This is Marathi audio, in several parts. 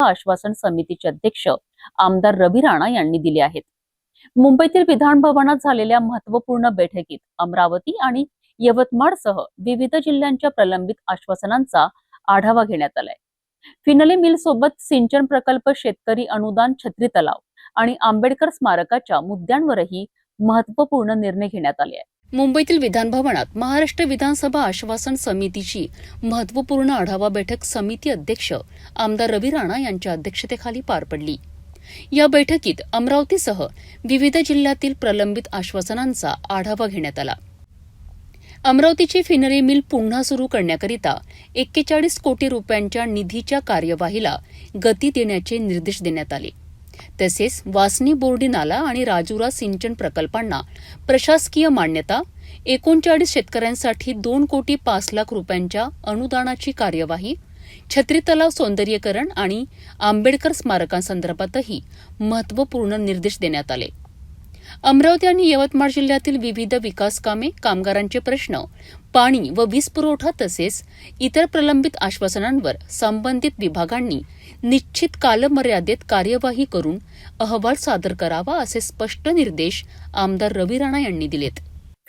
आश्वासन समितीचे अध्यक्ष आमदार रवी राणा यांनी दिले आहेत। मुंबईतील विधान भवनात झालेल्या महत्त्वपूर्ण बैठकीत अमरावती आणि यवतमाळसह विविध जिल्ह्यांच्या प्रलंबित आश्वासनांचा आढावा घेण्यात आलाय। फिनले मिल सोबत सिंचन प्रकल्प, शेतकरी अनुदान, छत्री तलाव आणि आंबेडकर स्मारकाच्या मुद्द्यांवरही महत्त्वपूर्ण निर्णय घेण्यात आले आहेत। मुंबईतील विधान भवनात महाराष्ट्र विधानसभा आश्वासन समितीची महत्त्वपूर्ण आढावा बैठक समिती अध्यक्ष आमदार रवी राणा यांच्या अध्यक्षतेखाली पार पडली। या बैठकीत अमरावतीसह विविध जिल्ह्यातील प्रलंबित आश्वासनांचा आढावा घेण्यात आला। अमरावतीची फिनरी मिल पुन्हा सुरू करण्याकरिता 41 कोटी रुपयांच्या निधीच्या कार्यवाहीला गती देण्याचे निर्देश देण्यात आले। तसेच वासनी बोर्डी नाला आणि राजुरा सिंचन प्रकल्पांना प्रशासकीय मान्यता, 39 शेतकऱ्यांसाठी 2 कोटी 5 लाख रुपयांच्या अनुदानाची कार्यवाही, छत्री तलाव सौंदर्यीकरण आणि आंबेडकर स्मारकांसंदर्भातही महत्त्वपूर्ण निर्देश देण्यात आले। अमरावती आणि यवतमाळ जिल्ह्यातील विविध विकास कामे, कामगारांचे प्रश्न, पाणी व वीज पुरवठा तसेच इतर प्रलंबित आश्वासनांवर संबंधित विभागांनी निश्चित कालमर्यादेत कार्यवाही करून अहवाल सादर करावा असे स्पष्ट निर्देश आमदार रवी राणा यांनी दिलेत।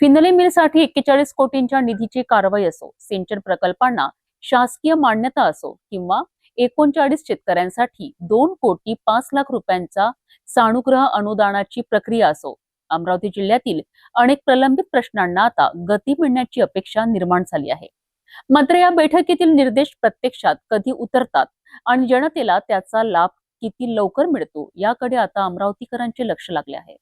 फिनले मिलसाठी 41 कोटींच्या निधीची कारवाई असो, सिंचन प्रकल्पांना शासकीय मान्यता असो किंवा 39 शेतकऱ्यांसाठी 2 कोटी 5 लाख रुपयांचा सानुग्रह अनुदानाची प्रक्रिया असो, अमरावती जिल्ह्यातील अनेक प्रलंबित प्रश्नांना आता गती मिळण्याची अपेक्षा निर्माण झाली आहे। मात्र या बैठकीतील निर्देश प्रत्यक्षात कधी उतरतात आणि जनतेला त्याचा लाभ किती लवकर मिळतो याकडे आता अमरावतीकरांचे लक्ष लागले आहे।